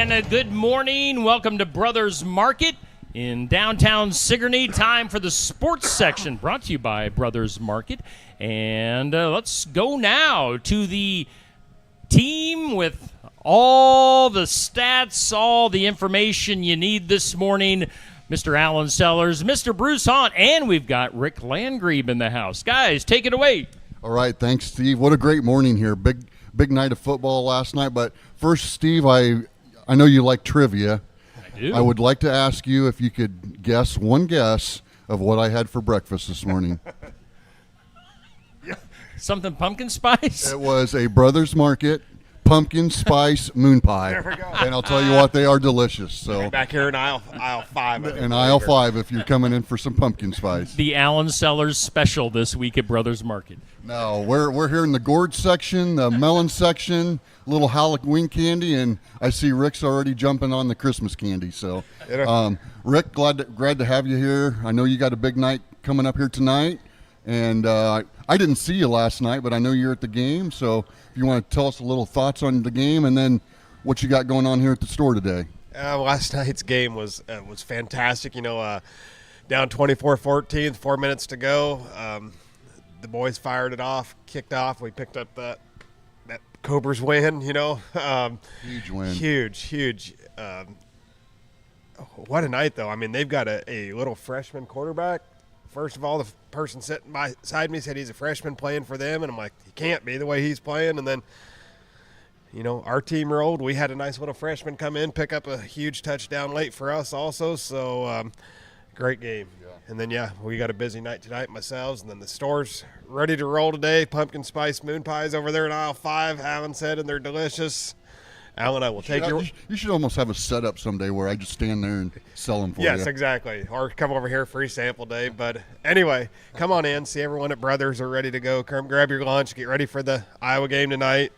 and good morning. Welcome to Brothers Market in downtown Sigourney. Time for the sports section brought to you by Brothers Market. And let's go now to the team with all the stats, all the information you need this morning. Mr. Alan Sellers, Mr. Bruce Haunt, and we've got Rick Landgrebe in the house. Guys, take it away. All right, thanks, Steve. What a great morning here. Big night of football last night. But first, Steve, I know you like trivia. I do. I would like to ask you if you could guess one guess of what I had for breakfast this morning. Something pumpkin spice? It was a Brothers Market pumpkin spice moon pie. There we go. And I'll tell you what, they are delicious. So Back here in aisle 5. in aisle 5 if you're coming in for some pumpkin spice. The Alan Sellers special this week at Brothers Market. No, we're here in the gourd section, the melon section, little Halloween candy, and I see Rick's already jumping on the Christmas candy. So, Rick, glad to have you here. I know you got a big night coming up here tonight, and I didn't see you last night, but I know you're at the game. So, if you want to tell us a little thoughts on the game, and then what you got going on here at the store today. Last night's game was fantastic. Down 24-14, 4 minutes to go. The boys fired it off, kicked off. We picked up that Cobras win, Huge win. Huge. What a night, though. I mean, they've got a little freshman quarterback. First of all, the person sitting beside me said he's a freshman playing for them, and I'm like, he can't be the way he's playing. And then, our team rolled. We had a nice little freshman come in, pick up a huge touchdown late for us also. So, great game. Yeah. And then, we got a busy night tonight myself, and then the store's ready to roll today. Pumpkin spice moon pies over there in aisle 5, Alan said, and they're delicious. Alan, I will take your... You should almost have a setup someday where I just stand there and sell them for you. Yes, exactly. Or come over here free sample day. But anyway, come on in. See everyone at Brothers are ready to go. Come grab your lunch. Get ready for the Iowa game tonight.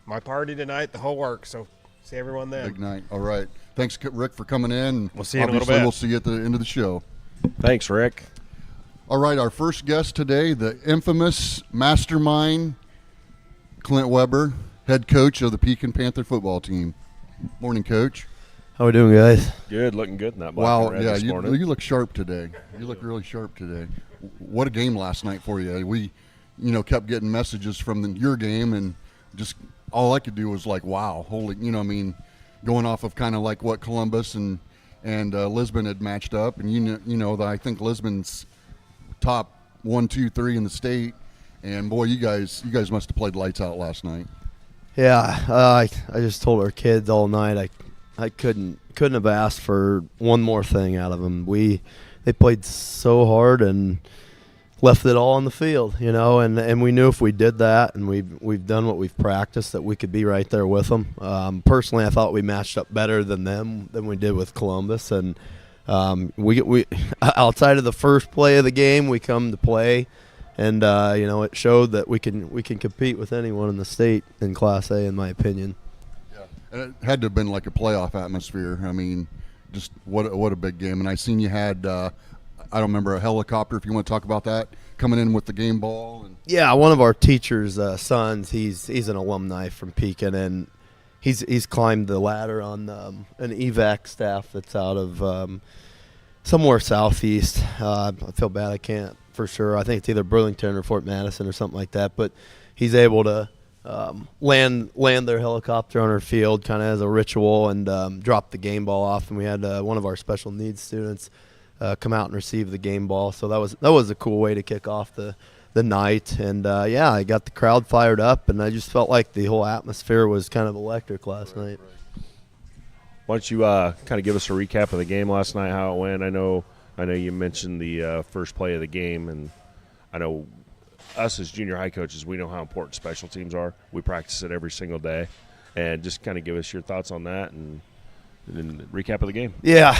My party tonight, the whole work. So see everyone then. Big night. All right. Thanks, Rick, for coming in. We'll see you in a little Obviously, bit. we'll see you at the end of the show. Thanks, Rick. All right, our first guest today, the infamous mastermind, Clint Weber, head coach of the Pekin Panther football team. Morning, Coach. How we doing, guys? Good, looking good in that black Wow, and red yeah, this you morning. look sharp today. You look really sharp today. What a game last night for you. We, kept getting messages from your game, and just all I could do was like, wow, holy, going off of kind of like what Columbus and Lisbon had matched up, and that I think Lisbon's top 1, 2, 3 in the state, and boy, you guys must have played lights out last night. Yeah, I just told our kids all night I couldn't have asked for one more thing out of them. They played so hard and left it all on the field, and we knew if we did that and we've done what we've practiced that we could be right there with them. Personally, I thought we matched up better than we did with Columbus, and we outside of the first play of the game, we come to play, and it showed that we can compete with anyone in the state in Class A, in my opinion. Yeah, and it had to have been like a playoff atmosphere. I mean, just what a big game. And I seen you had I don't remember, a helicopter, if you want to talk about that, coming in with the game ball. And yeah, one of our teachers' sons, he's an alumni from Pekin, and he's climbed the ladder on an evac staff that's out of somewhere southeast. I feel bad, I can't for sure. I think it's either Burlington or Fort Madison or something like that, but he's able to land their helicopter on our field kind of as a ritual and drop the game ball off, and we had one of our special needs students come out and receive the game ball. So that was a cool way to kick off the night. And, I got the crowd fired up, and I just felt like the whole atmosphere was kind of electric last night. Why don't you kind of give us a recap of the game last night, how it went? I know you mentioned the first play of the game, and I know us as junior high coaches, we know how important special teams are. We practice it every single day. And just kind of give us your thoughts on that and then recap of the game. Yeah,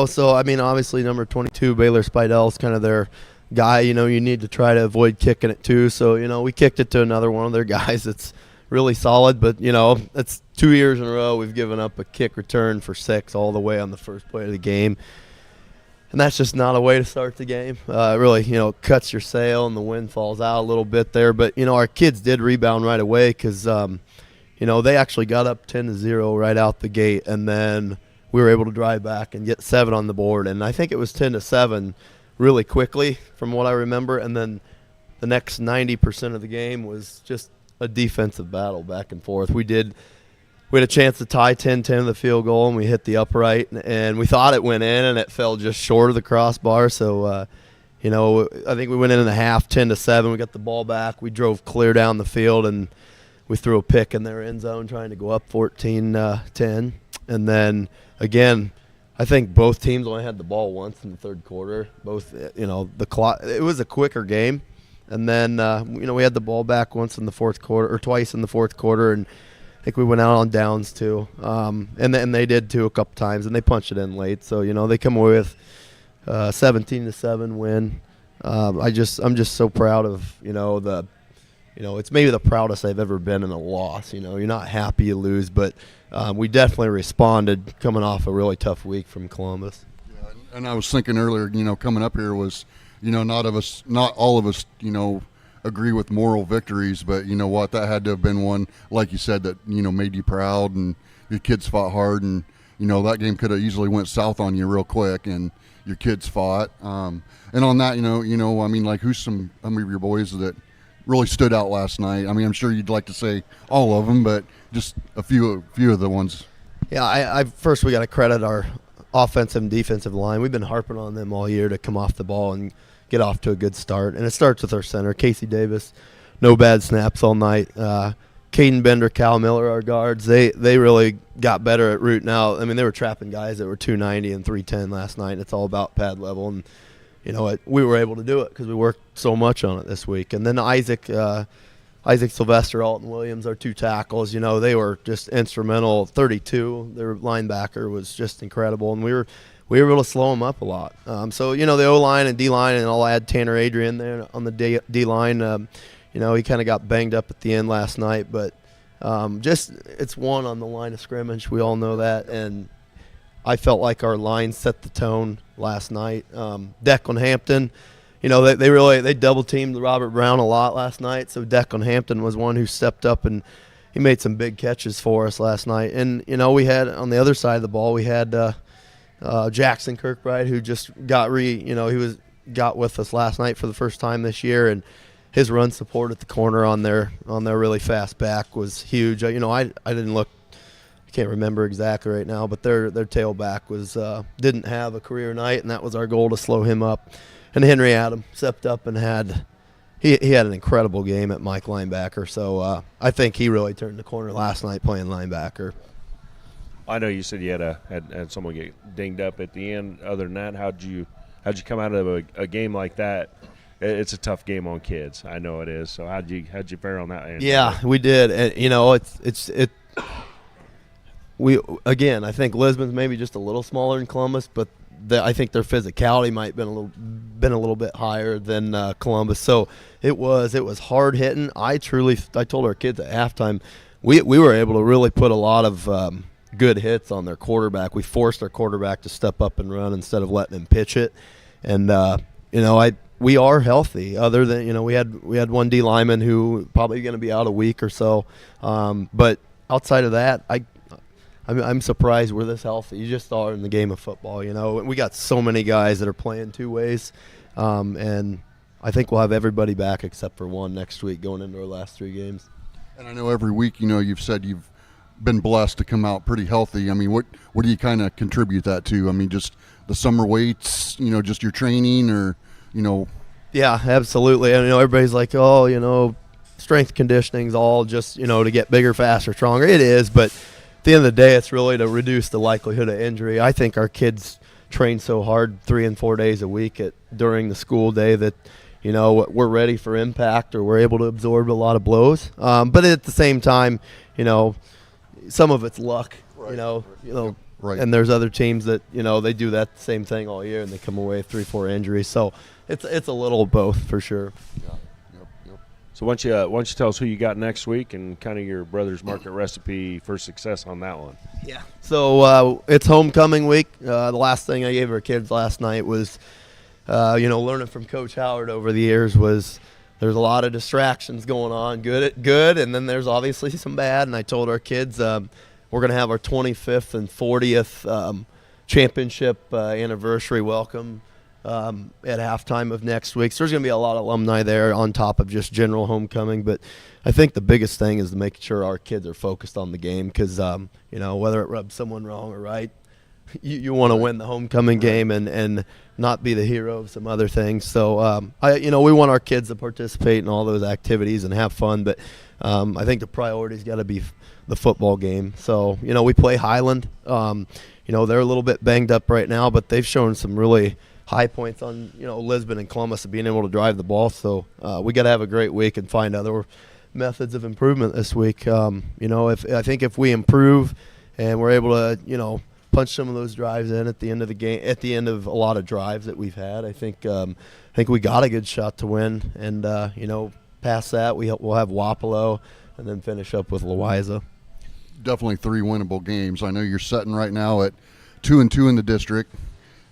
so, I mean, obviously number 22, Baylor Spidell, is kind of their guy. You need to try to avoid kicking it too. So, we kicked it to another one of their guys that's really solid. But, it's 2 years in a row we've given up a kick return for 6 all the way on the first play of the game. And that's just not a way to start the game. It really, cuts your sail and the wind falls out a little bit there. But, our kids did rebound right away because, they actually got up 10-0 right out the gate, and then we were able to drive back and get 7 on the board. And I think it was 10-7 really quickly from what I remember. And then the next 90% of the game was just a defensive battle back and forth. We had a chance to tie 10-10 of the field goal, and we hit the upright, and we thought it went in, and it fell just short of the crossbar. So, I think we went in the half 10-7. We got the ball back. We drove clear down the field, and we threw a pick in their end zone trying to go up 14-10. And then, again, I think both teams only had the ball once in the third quarter. Both, the clock. It was a quicker game. And then, we had the ball back once in the fourth quarter, or twice in the fourth quarter, and I think we went out on downs too. And they did too a couple times, and they punched it in late. So, they come away with 17-7 win. I'm just so proud of, it's maybe the proudest I've ever been in a loss. You're not happy you lose, but we definitely responded coming off a really tough week from Columbus. Yeah, and I was thinking earlier, coming up here was, not all of us, agree with moral victories, but you know what, that had to have been one, like you said, that made you proud, and your kids fought hard, and that game could have easily went south on you real quick, and your kids fought. And on that, like who's some of your boys that really stood out last night? I mean, I'm sure you'd like to say all of them, but just a few of the ones. Yeah, I first we got to credit our offensive and defensive line. We've been harping on them all year to come off the ball and get off to a good start, and it starts with our center, Casey Davis. No bad snaps all night. Caden Bender, Cal Miller, our guards, they really got better at rooting out. I mean, they were trapping guys that were 290 and 310 last night, and it's all about pad level. And, we were able to do it because we worked so much on it this week. And then Isaac Sylvester, Alton Williams, our 2 tackles, they were just instrumental. 32, their linebacker was just incredible, and we were able to slow them up a lot. So, the O-line and D-line, and I'll add Tanner Adrian there on the D-line. He kind of got banged up at the end last night, but it's one on the line of scrimmage. We all know that, and I felt like our line set the tone last night. Declan Hampton, they double-teamed Robert Brown a lot last night, so Declan Hampton was one who stepped up, and he made some big catches for us last night. And, we had on the other side of the ball, we had Jackson Kirkbride, who just got got with us last night for the first time this year, and his run support at the corner on their really fast back was huge. I didn't look, I can't remember exactly right now, but their tailback was didn't have a career night, and that was our goal, to slow him up. And Henry Adam stepped up and had an incredible game at Mike linebacker. So I think he really turned the corner last night playing linebacker. I know you said you had someone get dinged up at the end. Other than that, how'd you come out of a game like that? It's a tough game on kids. I know it is. So how'd you fare on that end? Yeah, we did, and I think Lisbon's maybe just a little smaller than Columbus, but I think their physicality might have been a little bit higher than Columbus. So it was hard hitting. I told our kids at halftime, we were able to really put a lot of good hits on their quarterback. We forced our quarterback to step up and run instead of letting him pitch it, and we are healthy. Other than we had one D lineman who probably going to be out a week or so, but outside of that, I'm surprised we're this healthy. You just are in the game of football, We got so many guys that are playing 2 ways, and I think we'll have everybody back except for one next week going into our last 3 games. And I know every week, you've said you've been blessed to come out pretty healthy. I mean, what do you kind of contribute that to? I mean, just the summer weights, just your training, or Yeah, absolutely. And everybody's like, strength conditioning's all just to get bigger, faster, stronger. It is, but at the end of the day, it's really to reduce the likelihood of injury. I think our kids train so hard 3 and 4 days a week during the school day that we're ready for impact, or we're able to absorb a lot of blows. But at the same time, some of it's luck. Right. And there's other teams that they do that same thing all year, and they come away with 3-4 injuries. So it's a little both for sure. Yeah. Yep. So why don't you tell us who you got next week and kind of your Brothers Market recipe for success on that one? Yeah. So it's homecoming week. The last thing I gave our kids last night was, learning from Coach Howard over the years was there's a lot of distractions going on, good, and then there's obviously some bad. And I told our kids we're going to have our 25th and 40th championship anniversary welcome at halftime of next week. So there's going to be a lot of alumni there on top of just general homecoming. But I think the biggest thing is to make sure our kids are focused on the game because, whether it rubs someone wrong or right, you want to win the homecoming game and not be the hero of some other things. So, we want our kids to participate in all those activities and have fun. But I think the priority's got to be the football game. So, we play Highland. They're a little bit banged up right now, but they've shown some really high points on, Lisbon and Columbus of being able to drive the ball. So we got to have a great week and find other methods of improvement this week. If we improve and we're able to, punch some of those drives in at the end of the game, at the end of a lot of drives that we've had, I think we got a good shot to win. And, past that, we'll have Wapello and then finish up with Louisa. Definitely 3 winnable games. I know you're sitting right now at 2-2 in the district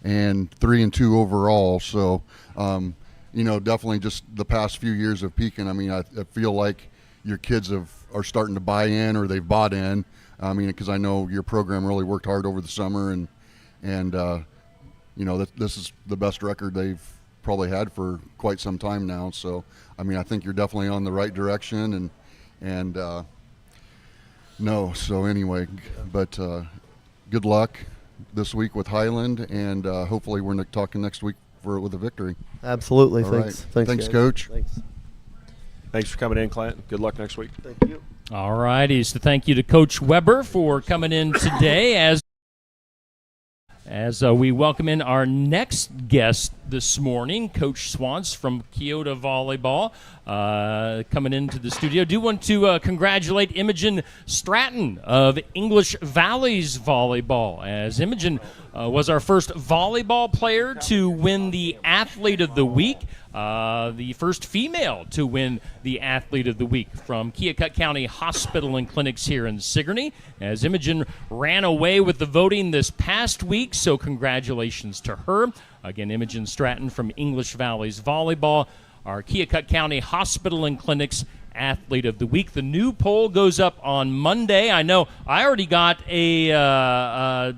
and 3-2 overall. So, definitely just the past few years of Pekin. I mean, I feel like your kids are starting to buy in or they've bought in. I mean, because I know your program really worked hard over the summer and this is the best record they've probably had for quite some time now. So, I mean, I think you're definitely on the right direction So anyway, but good luck this week with Highland, and hopefully we're talking next week with a victory. Absolutely. All Thanks. right. Thanks, Coach. Thanks for coming in, Clanton. Good luck next week. Thank you. All righty. So thank you to Coach Weber for coming in today as we welcome in our next guest this morning, Coach Swans from Keota Volleyball, coming into the studio. Do want to congratulate Imogen Stratton of English Valleys Volleyball, as Imogen was our first volleyball player to win the Athlete of the Week. The first female to win the Athlete of the Week from Keokuk County Hospital and Clinics here in Sigourney, as Imogen ran away with the voting this past week, so congratulations to her. Again, Imogen Stratton from English Valleys Volleyball, our Keokuk County Hospital and Clinics Athlete of the Week. The new poll goes up on Monday. I know I already got a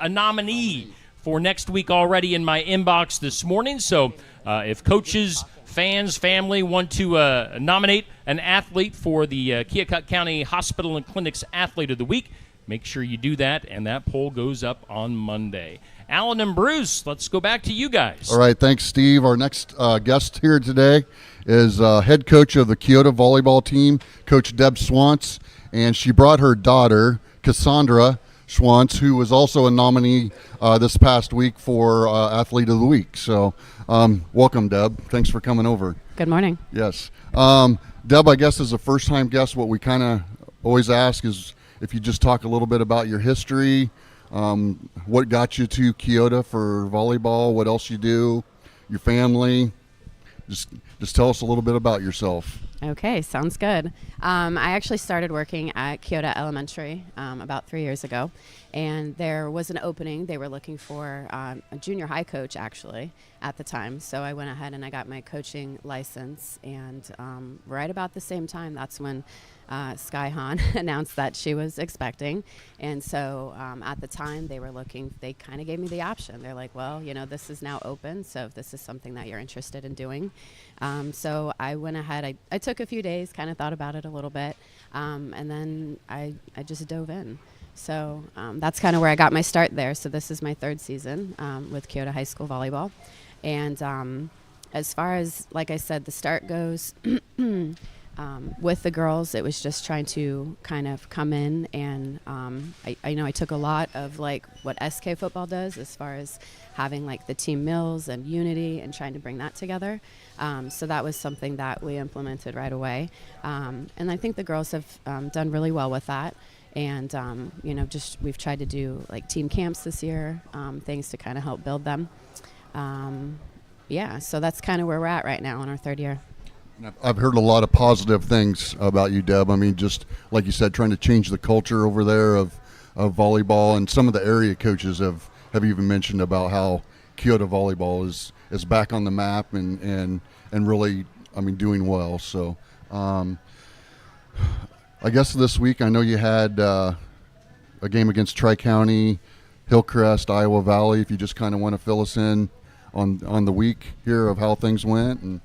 nominee for next week already in my inbox this morning. So if coaches, fans, family want to nominate an athlete for the Keokuk County Hospital and Clinics Athlete of the Week, make sure you do that, and that poll goes up on Monday. Alan and Bruce, let's go back to you guys. All right, thanks, Steve. Our next guest here today is head coach of the Keota volleyball team, Coach Deb Swants, and she brought her daughter, Cassandra Schwantz, who was also a nominee this past week for Athlete of the Week. So welcome, Deb. Thanks for coming over. Good morning. Yes. Deb, I guess as a first-time guest, what we kind of always ask is if you just talk a little bit about your history, what got you to Keota for volleyball, what else you do, your family. Just tell us a little bit about yourself. Okay, sounds good. I actually started working at Keota Elementary about 3 years ago, and there was an opening. They were looking for a junior high coach, actually, at the time. So I went ahead and I got my coaching license, and right about the same time, that's when Sky Han announced that she was expecting. And so at the time they kind of gave me the option. They're like, well, this is now open, so if this is something that you're interested in doing. So I went ahead, I took a few days, kind of thought about it a little bit, and then I just dove in. So that's kind of where I got my start there. So this is my third season with Keota High School Volleyball. And as far as, like I said, the start goes, with the girls, it was just trying to kind of come in and I know I took a lot of like what SK football does as far as having like the team meals and unity and trying to bring that together. So that was something that we implemented right away. And I think the girls have done really well with that. And, just we've tried to do like team camps this year, things to kind of help build them. So that's kind of where we're at right now in our third year. I've heard a lot of positive things about you, Deb. I mean, just like you said, trying to change the culture over there of volleyball, and some of the area coaches have even mentioned about how Keota volleyball is back on the map and really, I mean, doing well. So I guess this week I know you had a game against Tri-County, Hillcrest, Iowa Valley. If you just kind of want to fill us in on the week here of how things went. And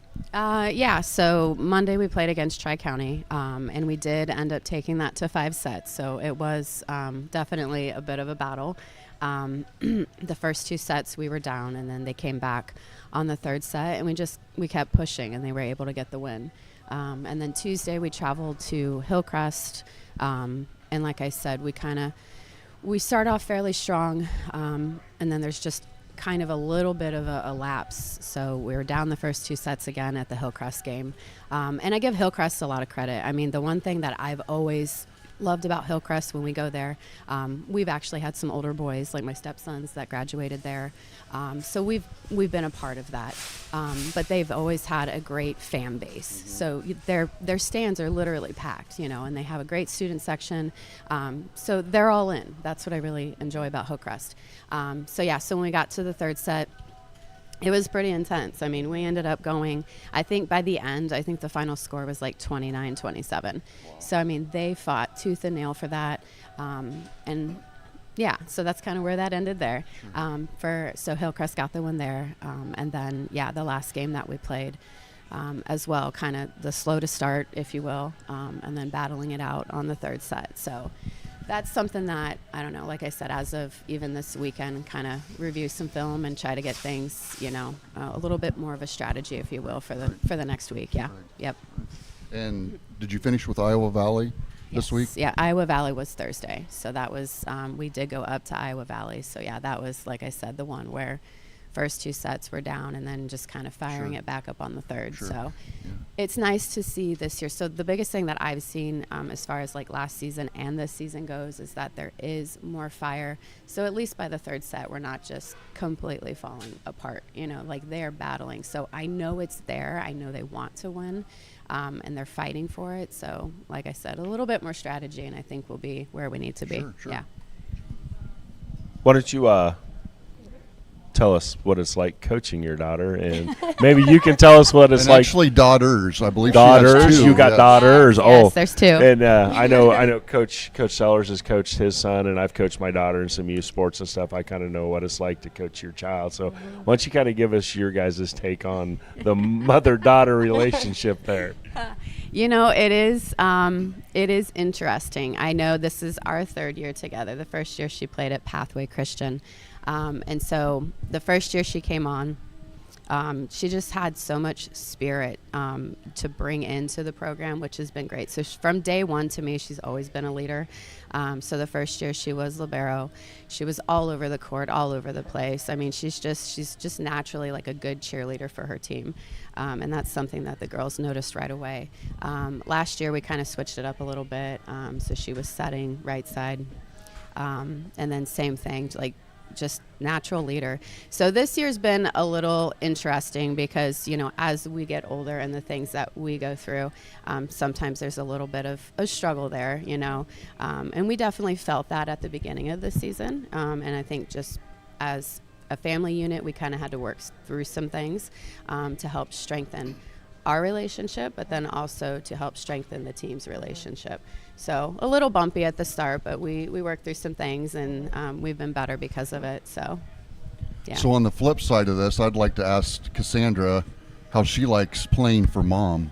yeah, so Monday we played against Tri-County, and we did end up taking that to 5 sets. So it was definitely a bit of a battle. The first 2 sets we were down, and then they came back on the 3rd set, and we kept pushing, and they were able to get the win. And then Tuesday we traveled to Hillcrest, and like I said, we start off fairly strong, and then there's just kind of a little bit of a lapse. So we were down the first 2 sets again at the Hillcrest game. And I give Hillcrest a lot of credit. I mean, the one thing that I've always loved about Hillcrest when we go there, we've actually had some older boys, like my stepsons, that graduated there. So we've been a part of that. But they've always had a great fan base. So their stands are literally packed, and they have a great student section. So they're all in. That's what I really enjoy about Hillcrest. So when we got to the 3rd set, it was pretty intense. I mean, we ended up going, I think by the end, I think the final score was like 29-27. Wow. So, I mean, they fought tooth and nail for that. And yeah, so that's kind of where that ended there. So Hillcrest got the win there. And then, the last game that we played as well, kind of the slow to start, if you will, and then battling it out on the 3rd set. So that's something that, I don't know, like I said, as of even this weekend, kind of review some film and try to get things, a little bit more of a strategy, if you will, for the next week. Yeah. Right. Yep. And did you finish with Iowa Valley this week? Yeah, Iowa Valley was Thursday. So that was, we did go up to Iowa Valley. So yeah, that was, like I said, the one where first 2 sets were down and then just kind of firing it back up on the 3rd. Sure. So it's nice to see this year. So the biggest thing that I've seen as far as like last season and this season goes is that there is more fire. So at least by the 3rd set, we're not just completely falling apart, like they're battling. So I know it's there. I know they want to win and they're fighting for it. So like I said, a little bit more strategy and I think we'll be where we need to be. Sure. Yeah. Why don't you tell us what it's like coaching your daughter, and maybe you can tell us what it's like. Actually, daughters, I believe. Daughters, she has 2. You got daughters. Yes, there's 2. And I know Coach Sellers has coached his son, and I've coached my daughter in some youth sports and stuff. I kind of know what it's like to coach your child. So why don't you kind of give us your guys' take on the mother-daughter relationship there? It is interesting. I know this is our 3rd year together. The first year she played at Pathway Christian. And so the first year she came on, she just had so much spirit to bring into the program, which has been great. So from day one, to me, she's always been a leader. So the first year she was libero. She was all over the court, all over the place. I mean, she's just naturally like a good cheerleader for her team. And that's something that the girls noticed right away. Last year we kind of switched it up a little bit. So she was setting right side. And then same thing, like just natural leader. So this year's been a little interesting because, as we get older and the things that we go through, sometimes there's a little bit of a struggle there, and we definitely felt that at the beginning of the season. And I think just as a family unit, we kind of had to work through some things to help strengthen our relationship, but then also to help strengthen the team's relationship. So a little bumpy at the start, but we worked through some things and we've been better because of it. So, yeah. So on the flip side of this, I'd like to ask Cassandra how she likes playing for Mom.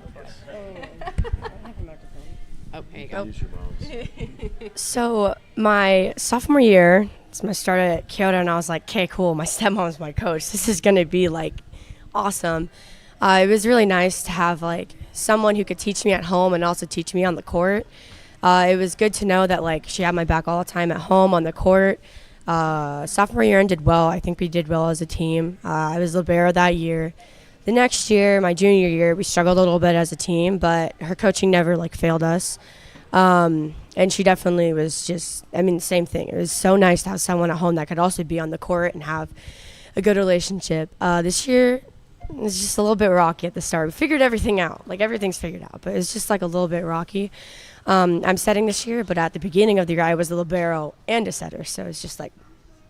Oh, here you go. So my sophomore year, it's my start at Kyoto, and I was like, okay, cool, my stepmom's my coach. This is going to be like awesome. It was really nice to have like someone who could teach me at home and also teach me on the court. It was good to know that like she had my back all the time at home, on the court. Sophomore year and did well. I think we did well as a team. I was libero that year. The next year, my junior year, we struggled a little bit as a team, but her coaching never like failed us. And she definitely was just, the same thing. It was so nice to have someone at home that could also be on the court and have a good relationship. This year, it's just a little bit rocky at the start. We figured everything out. Like, everything's figured out, but it's just like a little bit rocky. I'm setting this year, but at the beginning of the year, I was a libero and a setter. So it's just like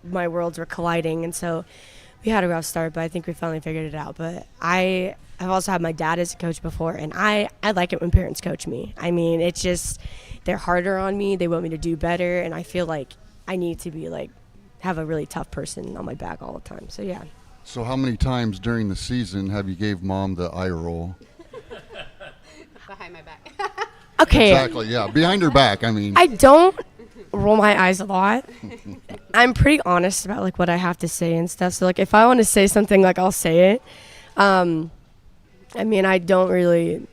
my worlds were colliding. And so we had a rough start, but I think we finally figured it out. But I've also had my dad as a coach before, and I like it when parents coach me. I mean, it's just they're harder on me. They want me to do better, and I feel like I need to be like have a really tough person on my back all the time. So yeah. So how many times during the season have you gave mom the eye roll? Behind my back. Okay. Exactly, yeah. Behind her back, I mean. I don't roll my eyes a lot. I'm pretty honest about like what I have to say and stuff. So like if I want to say something, like I'll say it. I mean, I don't really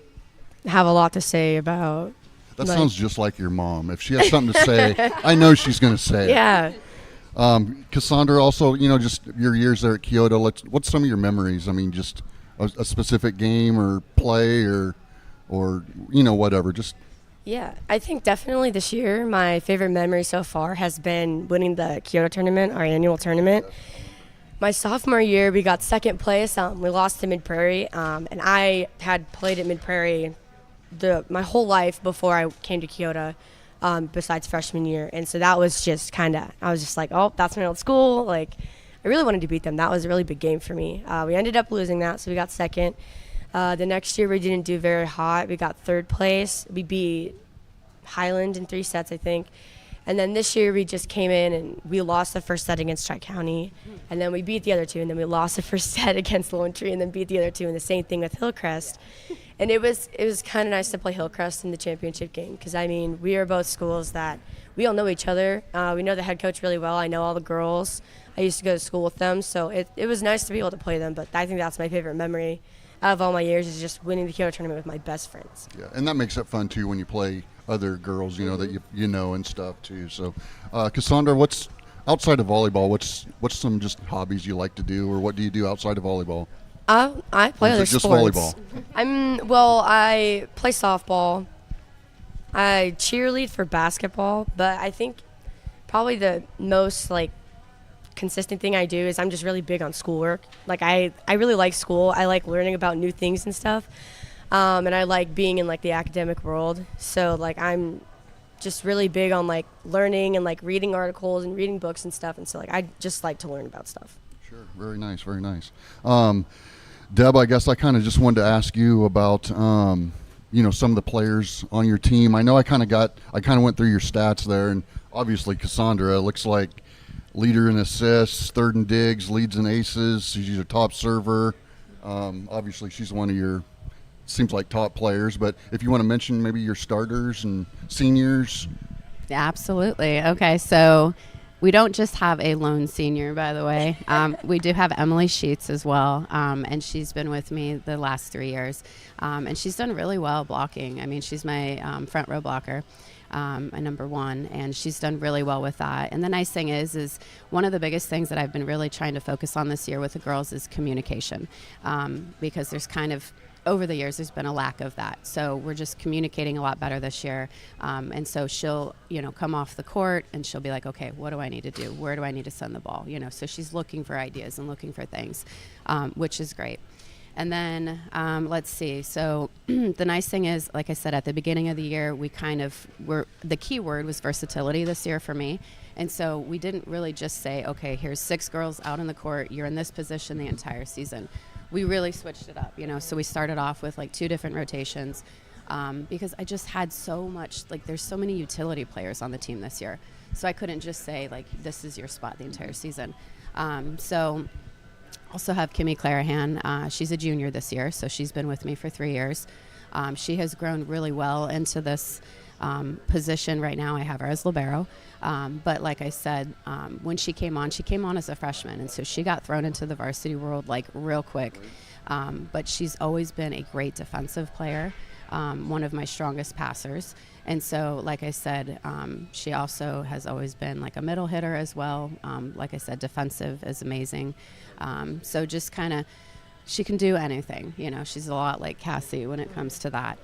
have a lot to say about. That like, sounds just like your mom. If she has something to say, I know she's going to say it. Yeah. Cassandra, also, just your years there at Kyoto, what's some of your memories? I mean, just a specific game or play or whatever. Just Yeah, I think definitely this year my favorite memory so far has been winning the Kyoto tournament, our annual tournament. My sophomore year, we got second place. We lost to Mid Prairie, and I had played at Mid Prairie my whole life before I came to Kyoto, besides freshman year. And so that was just I was just like, oh, that's my old school. Like, I really wanted to beat them. That was a really big game for me. We ended up losing that, so we got second. The next year we didn't do very hot. We got third place. We beat Highland in 3 sets, I think. And then this year we just came in and we lost the first set against Tri-County. And then we beat the other two. And then we lost the first set against Lone Tree and then beat the other two. And the same thing with Hillcrest. And it was kind of nice to play Hillcrest in the championship game because, I mean, we are both schools that we all know each other. We know the head coach really well. I know all the girls. I used to go to school with them. So it was nice to be able to play them. But I think that's my favorite memory out of all my years is just winning the Kyoto tournament with my best friends. Yeah, and that makes it fun, too, when you play other girls, that you know and stuff, too. So, Cassandra, what's outside of volleyball, what's some just hobbies you like to do, or what do you do outside of volleyball? I play other just sports. Volleyball? I play softball. I cheerlead for basketball, but I think probably the most consistent thing I do is I'm just really big on schoolwork. Like I really like school. I like learning about new things and stuff, and I like being in the academic world. So I'm just really big on learning and reading articles and reading books and stuff. And so I just like to learn about stuff. Sure, very nice, very nice. Deb, I guess I kind of just wanted to ask you about, some of the players on your team. I know I kind of went through your stats there, and obviously Cassandra looks like leader in assists, third in digs, leads in aces. She's a top server. Obviously, she's one of your, seems like, top players. But if you want to mention maybe your starters and seniors. Absolutely. Okay, so we don't just have a lone senior, by the way. We do have Emily Sheets as well, and she's been with me the last 3 years. And she's done really well blocking. I mean, she's my front row blocker, my number one, and she's done really well with that. And the nice thing is one of the biggest things that I've been really trying to focus on this year with the girls is communication, because there's over the years, there's been a lack of that. So we're just communicating a lot better this year. And so she'll, come off the court and she'll be like, okay, what do I need to do? Where do I need to send the ball? So she's looking for ideas and looking for things, which is great. And then let's see. So the nice thing is, like I said, at the beginning of the year, the key word was versatility this year for me. And so we didn't really just say, okay, here's 6 girls out on the court. You're in this position the entire season. We really switched it up, so we started off with 2 different rotations, because I just had so much, there's so many utility players on the team this year. So I couldn't just say this is your spot the entire season. So also have Kimmy Clarahan. She's a junior this year, so she's been with me for 3 years. She has grown really well into this position. Right now I have her as libero. But like I said, when she came on as a freshman, and so she got thrown into the varsity world real quick. But she's always been a great defensive player, one of my strongest passers. And so, like I said, she also has always been a middle hitter as well. Like I said, defensive is amazing. So just she can do anything. She's a lot like Cassie when it comes to that.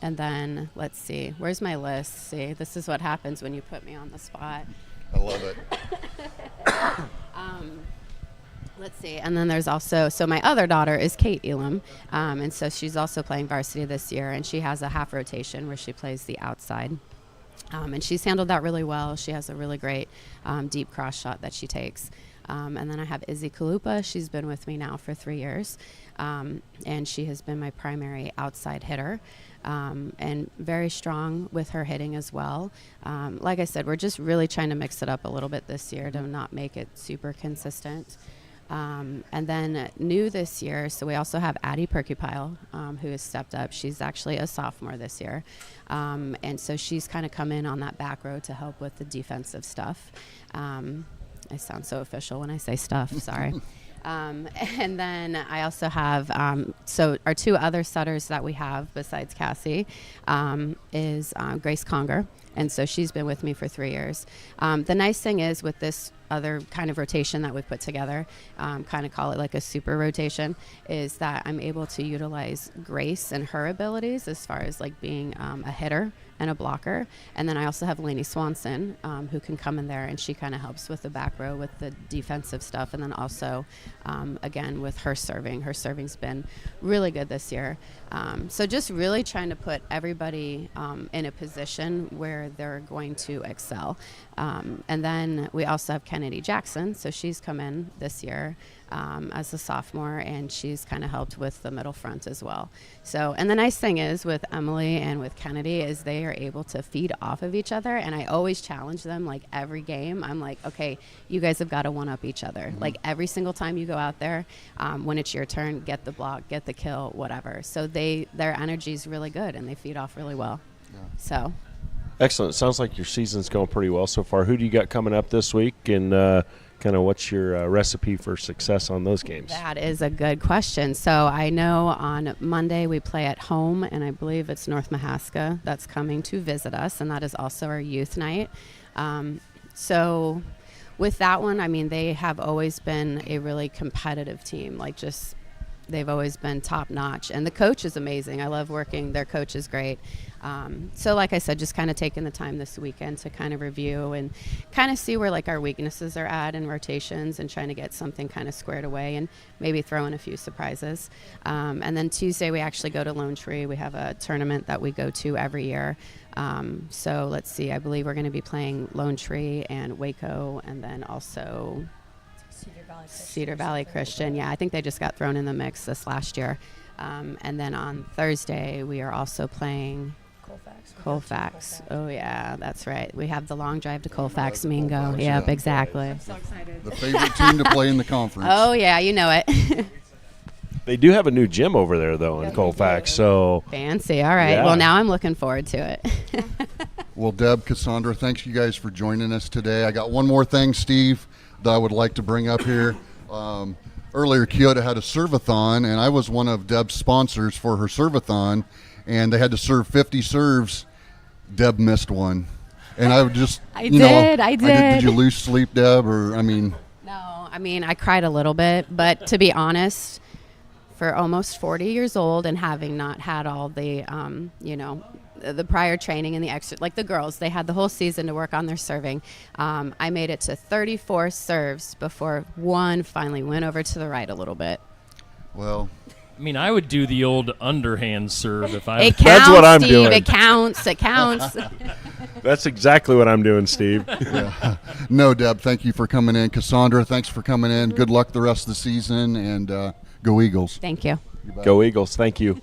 And then, let's see, where's my list? See, this is what happens when you put me on the spot. I love it. Let's see, and then there's also, so my other daughter is Kate Elam, and so she's also playing varsity this year, and she has a half rotation where she plays the outside. And she's handled that really well. She has a really great deep cross shot that she takes. And then I have Izzy Kalupa. She's been with me now for 3 years, and she has been my primary outside hitter. And very strong with her hitting as well. Like I said, we're just really trying to mix it up a little bit this year to not make it super consistent. And then new this year, so we also have Addie Perkypile, who has stepped up. She's actually a sophomore this year. And so she's kind of come in on that back row to help with the defensive stuff. I sound so official when I say stuff, sorry. And then I also have, so our two other setters that we have besides Cassie is Grace Conger. And so she's been with me for 3 years. The nice thing is with this other kind of rotation that we put together, kind of call it like a super rotation, is that I'm able to utilize Grace and her abilities as far as like being a hitter and a blocker. And then I also have Lainey Swanson, who can come in there, and she kind of helps with the back row with the defensive stuff. And then also, again, with her serving. Her serving's been really good this year. So just really trying to put everybody in a position where they're going to excel. And then we also have Kennedy Jackson. So she's come in this year as a sophomore, and she's kind of helped with the middle front as well. So, and the nice thing is with Emily and with Kennedy is they are able to feed off of each other, and I always challenge them, like every game. I'm like, okay, you guys have got to one-up each other. Mm-hmm. Like every single time you go out there, when it's your turn, get the block, get the kill, whatever. So their energy is really good, and they feed off really well. Yeah. So. Excellent. Sounds like your season's going pretty well so far. Who do you got coming up this week, and kind of what's your recipe for success on those games? That is a good question. So I know on Monday we play at home, and I believe it's North Mahaska that's coming to visit us, and that is also our youth night. So with that one, I mean, they have always been a really competitive team, like just they've always been top notch, and the coach is amazing. I love working. Their coach is great. So like I said, just kind of taking the time this weekend to kind of review and kind of see where like our weaknesses are at in rotations, and trying to get something kind of squared away, and maybe throw in a few surprises. And then Tuesday we actually go to Lone Tree. We have a tournament that we go to every year. So let's see, I believe we're going to be playing Lone Tree and Waco, and then also Cedar Valley Christian. Yeah, I think they just got thrown in the mix this last year. And then on Thursday, we are also playing Colfax. Oh, yeah, that's right. We have the long drive to Colfax, Mingo. Colfax, Yep, yeah. exactly. I'm so excited. The favorite team to play in the conference. Oh, yeah, you know it. They do have a new gym over there, though, in Colfax. So Fancy. All right. Yeah. Well, now I'm looking forward to it. Well, Deb, Cassandra, thanks you guys for joining us today. I got one more thing, Steve, that I would like to bring up here. Earlier, Keota had a serve-a-thon, and I was one of Deb's sponsors for her serve-a-thon, and they had to serve 50 serves. Deb missed one. And I would just, I did. Did you lose sleep, Deb? Or, I mean. No, I mean, I cried a little bit, but to be honest, for almost 40 years old and having not had all the, the prior training and the extra, like the girls, they had the whole season to work on their serving. I made it to 34 serves before one finally went over to the right a little bit. Well, I mean, I would do the old underhand serve if I. It counts, That's what I'm Steve. doing. It counts. It counts. that's exactly what I'm doing, Steve. yeah. No, Deb, thank you for coming in. Cassandra, thanks for coming in. Good luck the rest of the season, and go Eagles. Thank you. Go Eagles. Thank you.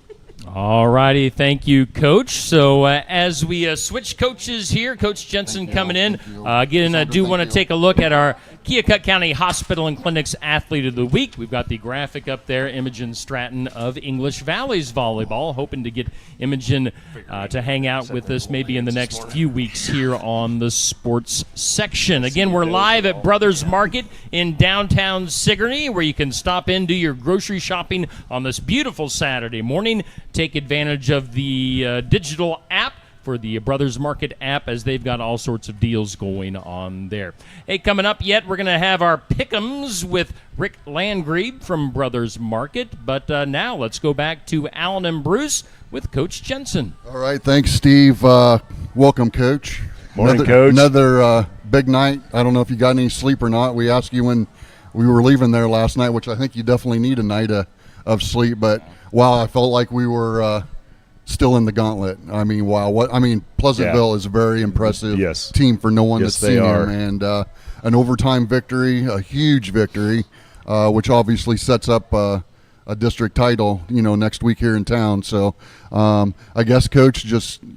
All righty, thank you, Coach. So as we switch coaches here, Coach Jensen coming in. Again, I do want to take a look at our Keokuk County Hospital and Clinics Athlete of the Week. We've got the graphic up there, Imogen Stratton of English Valleys Volleyball. Hoping to get Imogen to hang out with us maybe in the next few weeks here on the sports section. Again, we're live at Brothers Market in downtown Sigourney, where you can stop in, do your grocery shopping on this beautiful Saturday morning. Take advantage of the digital app for the Brothers Market app, as they've got all sorts of deals going on there. Hey, coming up yet, we're going to have our pick'ems with Rick Landgrebe from Brothers Market. But now let's go back to Alan and Bruce with Coach Jensen. All right, thanks, Steve. Welcome, Coach. Morning, Coach. Another big night. I don't know if you got any sleep or not. We asked you when we were leaving there last night, which I think you definitely need a night of sleep. But, wow, I felt like we were still in the gauntlet. I mean, wow. Pleasantville is a very impressive Yes. team for no one Yes, that's they seen are. them. And an overtime victory, a huge victory, which obviously sets up a district title, next week here in town. So I guess, Coach,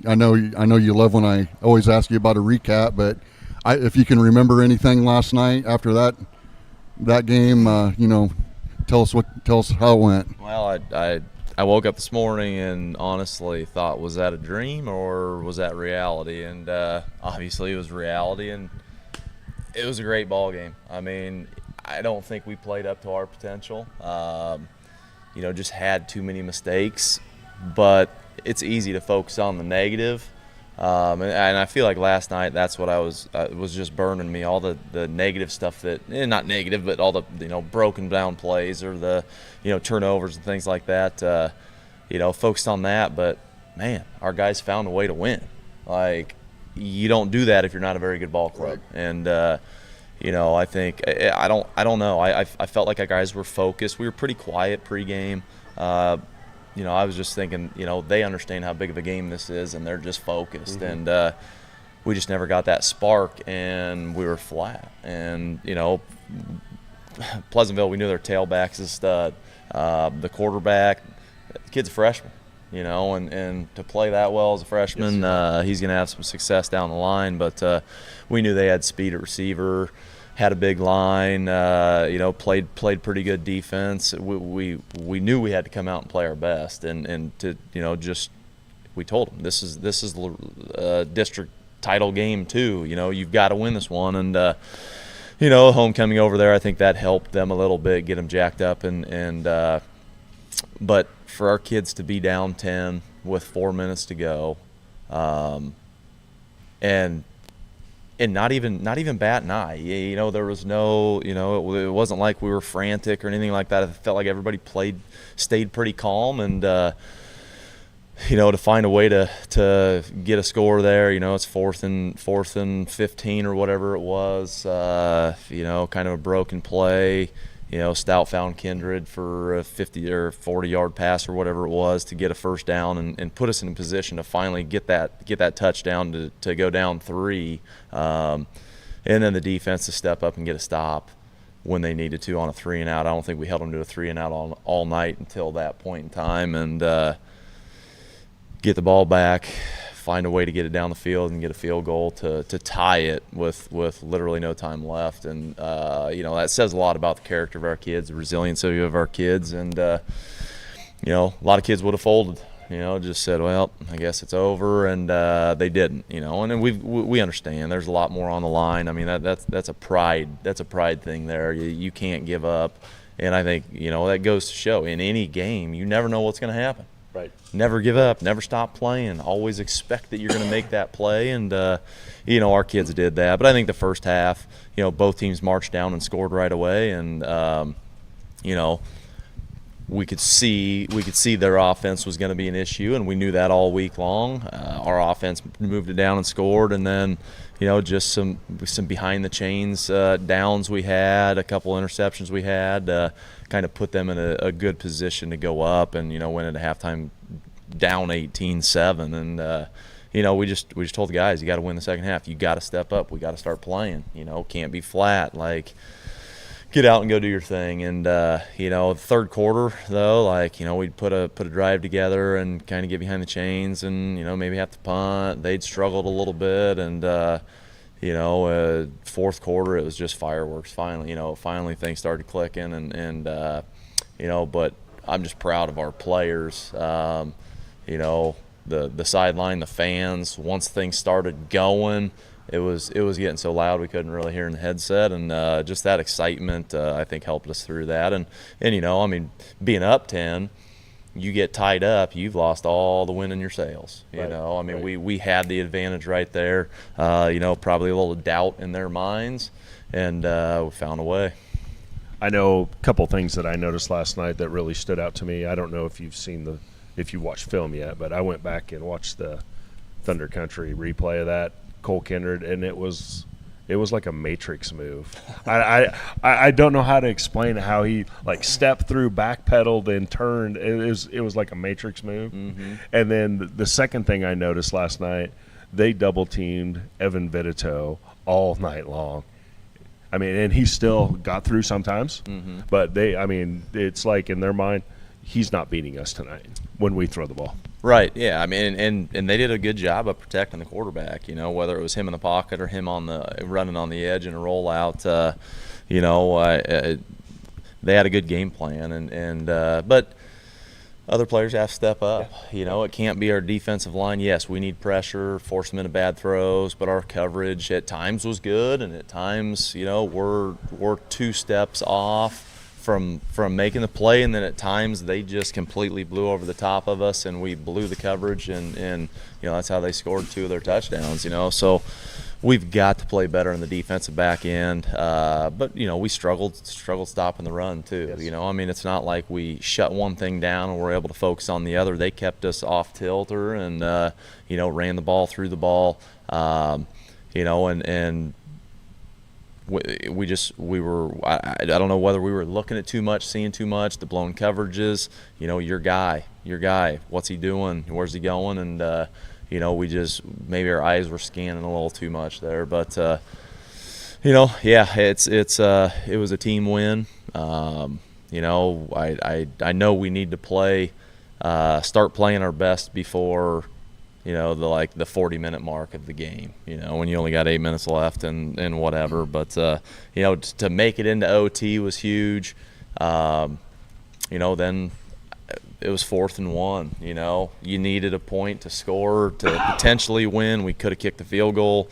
I know you love when I always ask you about a recap, but if you can remember anything last night after that game, tell us how it went. Well, I woke up this morning and honestly thought, was that a dream or was that reality? And obviously it was reality, and it was a great ball game. I mean, I don't think we played up to our potential. Just had too many mistakes, but it's easy to focus on the negative. And I feel like last night that's what was just burning me, all the negative stuff that, not negative, but all the broken down plays or the turnovers and things like that. Focused on that, but man, our guys found a way to win. Like, you don't do that if you're not a very good ball club. Right. And I think I don't know. I felt like our guys were focused. We were pretty quiet pregame. I was just thinking, they understand how big of a game this is, and they're just focused. Mm-hmm. And we just never got that spark, and we were flat. And, Pleasantville, we knew their tailback's a stud. The quarterback, the kid's a freshman, and to play that well as a freshman, he's going to have some success down the line. But we knew they had speed at receiver, had a big line, played pretty good defense. We knew we had to come out and play our best, and to we told them this is the district title game too. You've got to win this one, and homecoming over there, I think that helped them a little bit, get them jacked up, and but for our kids to be down 10 with 4 minutes to go, and not even bat an eye. There was no, it wasn't like we were frantic or anything like that. It felt like everybody stayed pretty calm, and to find a way to get a score there. It's fourth and 15 or whatever it was. Kind of a broken play. Stout found Kindred for a 50 or 40-yard pass or whatever it was to get a first down and put us in a position to finally get that touchdown to go down 3. And then the defense to step up and get a stop when they needed to on a 3-and-out. I don't think we held them to a 3-and-out all night until that point in time, and get the ball back, find a way to get it down the field and get a field goal to tie it with literally no time left. And, that says a lot about the character of our kids, the resiliency of our kids. And, a lot of kids would have folded, just said, well, I guess it's over. And they didn't, and we understand there's a lot more on the line. I mean, that's a pride thing there. You can't give up. And I think, that goes to show in any game, you never know what's going to happen. Right. Never give up. Never stop playing. Always expect that you're going to make that play. And, our kids did that. But I think the first half, both teams marched down and scored right away. And, we could see their offense was going to be an issue, and we knew that all week long. Our offense moved it down and scored. And then, just some behind the chains downs we had, a couple interceptions we had, kind of put them in a good position to go up and, went into halftime down 18-7. And, we just told the guys, you got to win the second half. You got to step up. We got to start playing. Can't be flat. Like, get out and go do your thing. And, third quarter, though, we'd put a drive together and kind of get behind the chains and, maybe have to punt. They'd struggled a little bit. And, fourth quarter, it was just fireworks. Finally things started clicking. And but I'm just proud of our players. The sideline, the fans, once things started going, it was getting so loud we couldn't really hear in the headset, and just that excitement I think helped us through that. And being up 10, you get tied up, you've lost all the wind in your sails. We had the advantage right there. Probably a little doubt in their minds, and we found a way. I know a couple things that I noticed last night that really stood out to me. I don't know if you watched film yet, but I went back and watched the Thunder Country replay of that. Cole Kindred, and it was like a Matrix move. I don't know how to explain how he stepped through, backpedaled, and turned. It was like a Matrix move. Mm-hmm. And then the second thing I noticed last night, they double teamed Evan Vitito all night long. I mean, and he still got through sometimes. Mm-hmm. But it's like in their mind, he's not beating us tonight when we throw the ball. Right. Yeah. I mean, and they did a good job of protecting the quarterback. Whether it was him in the pocket or him running on the edge in a rollout. They had a good game plan, but other players have to step up. It can't be our defensive line. Yes, we need pressure, force them into bad throws, but our coverage at times was good, and at times, we're 2 steps off from making the play, and then at times they just completely blew over the top of us, and we blew the coverage, and that's how they scored 2 of their touchdowns. So we've got to play better in the defensive back end, but we struggled stopping the run too. Yes. It's not like we shut one thing down and were able to focus on the other. They kept us off tilter and ran the ball, threw the ball, and we were I don't know whether we were looking at too much, seeing too much, the blown coverages. Your guy, what's he doing? Where's he going? And we just maybe our eyes were scanning a little too much there, but it was a team win. I know we need to start playing our best before the 40-minute mark of the game. When you only got 8 minutes left and whatever. But to make it into OT was huge. Then it was 4th and 1. You needed a point to score to potentially win. We could have kicked the field goal,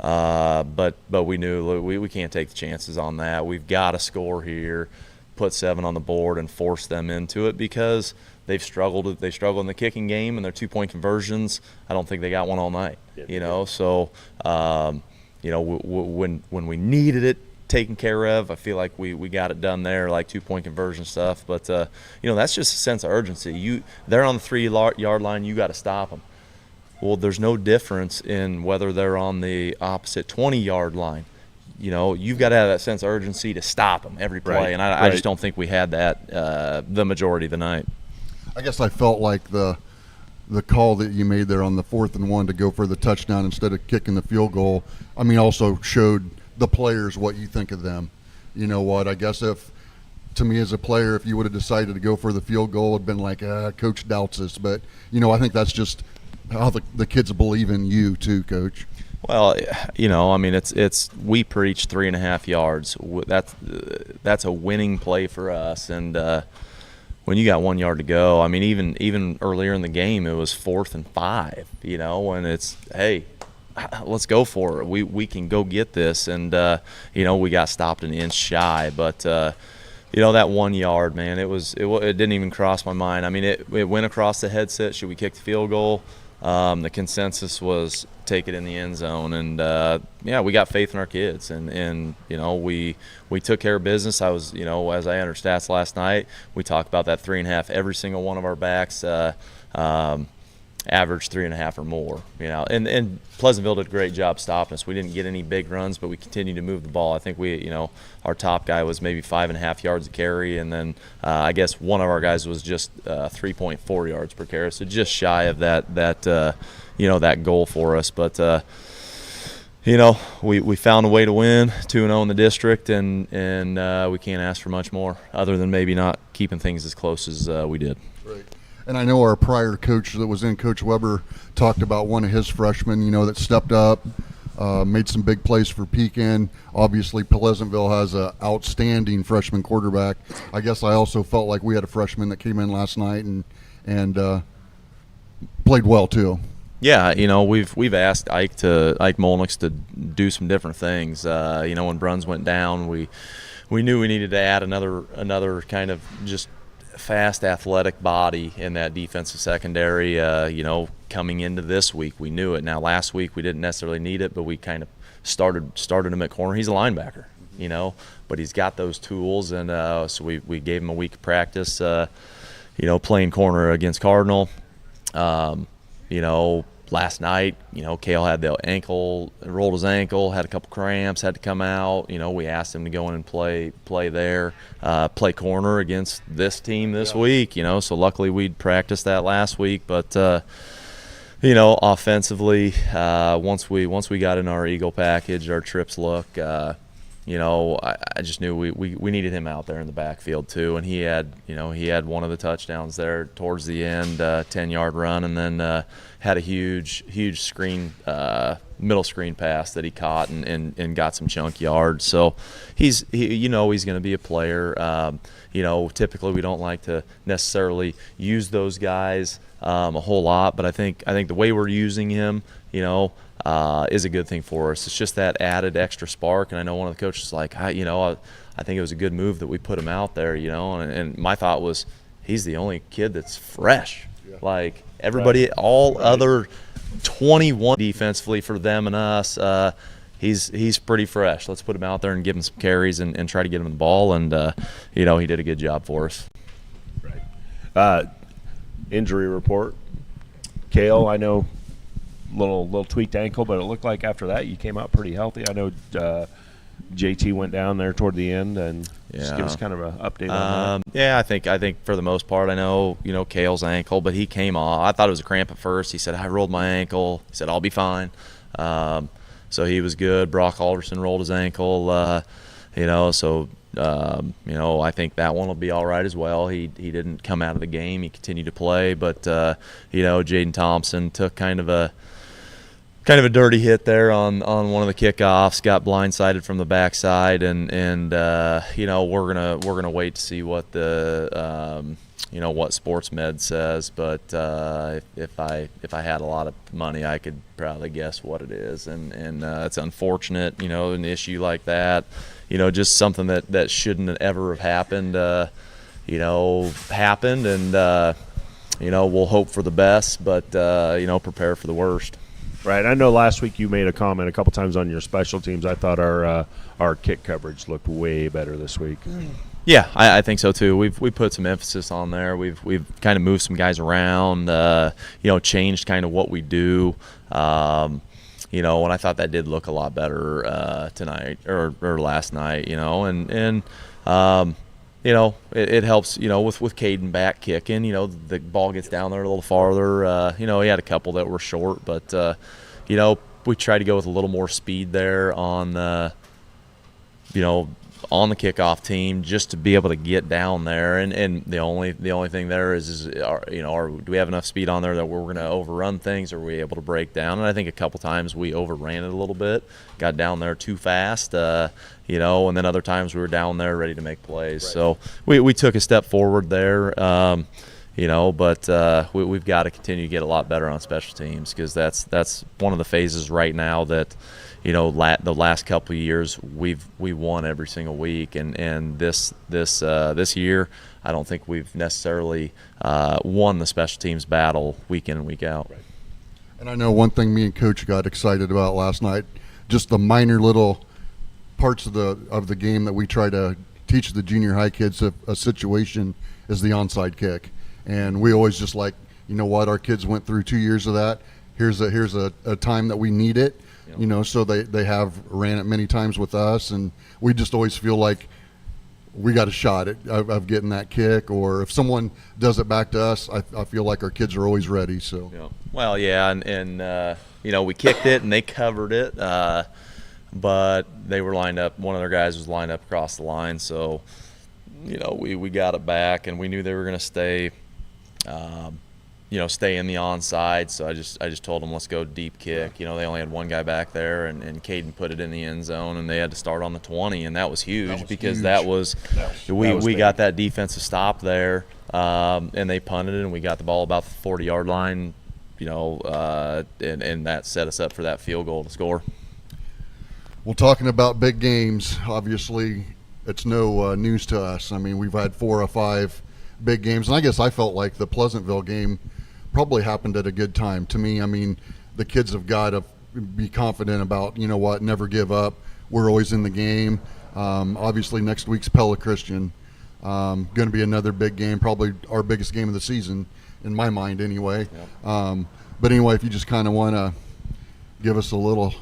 but we knew we can't take the chances on that. We've got to score here, put 7 on the board, and force them into it because they've struggled. They struggled in the kicking game and their 2-point conversions. I don't think they got one all night. So when we needed it taken care of, I feel like we got it done there, like 2-point conversion stuff. But that's just a sense of urgency. They're on the 3-yard line, you got to stop them. Well, there's no difference in whether they're on the opposite 20-yard line. You've got to have that sense of urgency to stop them every play, Right. and I just don't think we had that the majority of the night. I guess I felt like the call that you made there on the 4th and 1 to go for the touchdown instead of kicking the field goal, also showed the players what you think of them. You know what? I guess to me as a player, if you would have decided to go for the field goal, it'd been like, Coach doubts us. But, I think that's just how the kids believe in you too, Coach. Well, it's we preach 3.5 yards. That's a winning play for us. And when you got 1 yard to go, even earlier in the game, it was 4th and 5. And it's, hey, let's go for it. We can go get this. And we got stopped an inch shy. But that 1 yard, man, it didn't even cross my mind. It went across the headset. Should we kick the field goal? The consensus was take it in the end zone, and we got faith in our kids, and we took care of business. I was, as I entered stats last night, we talked about that 3.5. Every single one of our backs averaged 3.5 or more. And Pleasantville did a great job stopping us. We didn't get any big runs, but we continued to move the ball. I think our top guy was maybe 5.5 yards a carry, and then I guess one of our guys was just 3.4 yards per carry, so just shy of that goal for us. But we found a way to win, 2-0 in the district, and we can't ask for much more other than maybe not keeping things as close as we did. Right. And I know our prior coach that was in, Coach Weber, talked about one of his freshmen, that stepped up, made some big plays for Pekin. Obviously, Pleasantville has an outstanding freshman quarterback. I guess I also felt like we had a freshman that came in last night and played well too. Yeah, we've asked Ike Molnix to do some different things. When Bruns went down, we knew we needed to add another kind of just fast, athletic body in that defensive secondary. Coming into this week, we knew it. Now, last week we didn't necessarily need it, but we kind of started him at corner. He's a linebacker, but he's got those tools, and so we gave him a week of practice. Playing corner against Cardinal. Last night, Kale had the ankle, rolled his ankle, had a couple cramps, had to come out. We asked him to go in and play there, play corner against this team this week. So luckily we'd practiced that last week. But offensively, once we got in our Eagle package, our trips look, I just knew we needed him out there in the backfield too, and he had one of the touchdowns there towards the end, 10-yard run, and then had a huge screen, middle screen pass that he caught and got some chunk yards. So he's going to be a player. Typically we don't like to necessarily use those guys a whole lot, but I think the way we're using him, is a good thing for us. It's just that added extra spark, and I know one of the coaches was like, I think it was a good move that we put him out there, and my thought was, he's the only kid that's fresh. Yeah. Like everybody, other 21 defensively for them and us, he's pretty fresh. Let's put him out there and give him some carries and try to get him the ball, and he did a good job for us. Right. Injury report. Kale, I know, little tweaked ankle, but it looked like after that you came out pretty healthy. I know JT went down there toward the end, and just give us kind of an update on that. Yeah, I think for the most part, I know Kale's ankle, but he came off. I thought it was a cramp at first. He said, I rolled my ankle. He said, I'll be fine. So he was good. Brock Alderson rolled his ankle. I think that one will be all right as well. He didn't come out of the game. He continued to play, but Jaden Thompson took kind of a dirty hit there on one of the kickoffs, got blindsided from the backside, and we're gonna wait to see what the what Sports Med says, but if I had a lot of money, I could probably guess what it is, and it's unfortunate, an issue like that, just something that shouldn't ever have happened, happened, and we'll hope for the best, but prepare for the worst. Right. I know last week you made a comment a couple times on your special teams. I thought our kick coverage looked way better this week. Yeah, I think so too. We put some emphasis on there. We've kind of moved some guys around. Changed kind of what we do. And I thought that did look a lot better tonight or last night. It helps, with Caden back kicking, the ball gets down there a little farther. He had a couple that were short, but, we tried to go with a little more speed there on the kickoff team just to be able to get down there. And the only thing there is do we have enough speed on there that we're going to overrun things, or are we able to break down? And I think a couple times we overran it a little bit, got down there too fast, and then other times we were down there ready to make plays. Right. So we took a step forward there, but we've got to continue to get a lot better on special teams, because that's one of the phases right now that, the last couple of years we won every single week, and this year I don't think we've necessarily won the special teams battle week in and week out. Right. And I know one thing me and Coach got excited about last night, just the minor little parts of the game that we try to teach the junior high kids. A situation is the onside kick, and we always just like, our kids went through 2 years of that. Here's a time that we need it. So they have ran it many times with us, and we just always feel like we got a shot of getting that kick, or if someone does it back to us, I feel like our kids are always ready. So yeah. Well, yeah, and we kicked it and they covered it, but they were lined up. One of their guys was lined up across the line, so we got it back, and we knew they were going to stay. Stay in the onside. So I just told them, let's go deep kick. They only had one guy back there, and Caden put it in the end zone, and they had to start on the 20, and that was huge, we got that defensive stop there, and they punted it, and we got the ball about the 40-yard line, and that set us up for that field goal to score. Well, talking about big games, obviously it's no news to us. I mean, we've had 4 or 5 big games, and I guess I felt like the Pleasantville game probably happened at a good time. To me, I mean, the kids have got to be confident about, never give up. We're always in the game. Obviously, next week's Pella Christian. Going to be another big game, probably our biggest game of the season, in my mind anyway. Yep. But anyway, if you just kind of want to give us a little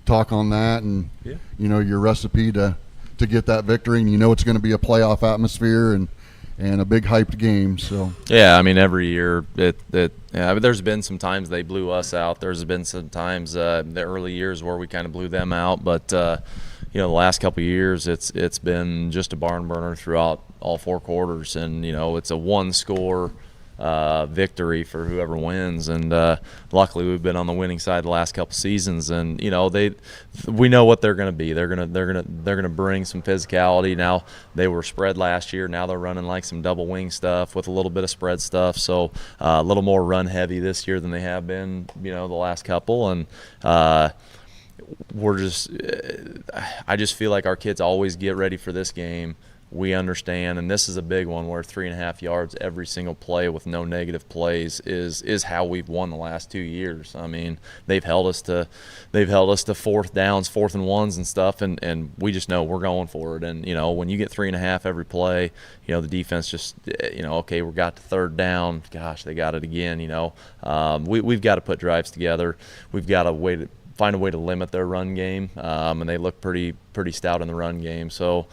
talk on that and, your recipe to get that victory, and it's going to be a playoff atmosphere and a big hyped game. So yeah, I mean, every year there's been some times they blew us out. There's been some times the early years where we kind of blew them out, but the last couple of years, it's been just a barn burner throughout all 4 quarters, and it's a 1-score victory for whoever wins. And luckily, we've been on the winning side the last couple seasons, and we know what they're going to be. They're going to bring some physicality. Now they were spread last year. Now they're running like some double wing stuff with a little bit of spread stuff. So a little more run heavy this year than they have been, the last couple. And I just feel like our kids always get ready for this game. We understand, and this is a big one where 3.5 yards every single play with no negative plays is how we've won the last 2 years. I mean, they've held us to 4th downs, 4th and 1s and stuff, and we just know we're going for it. And when you get 3.5 every play, the defense just okay, we got to 3rd down. Gosh, they got it again. We've got to put drives together. We've got to find a way to limit their run game, and they look pretty stout in the run game. So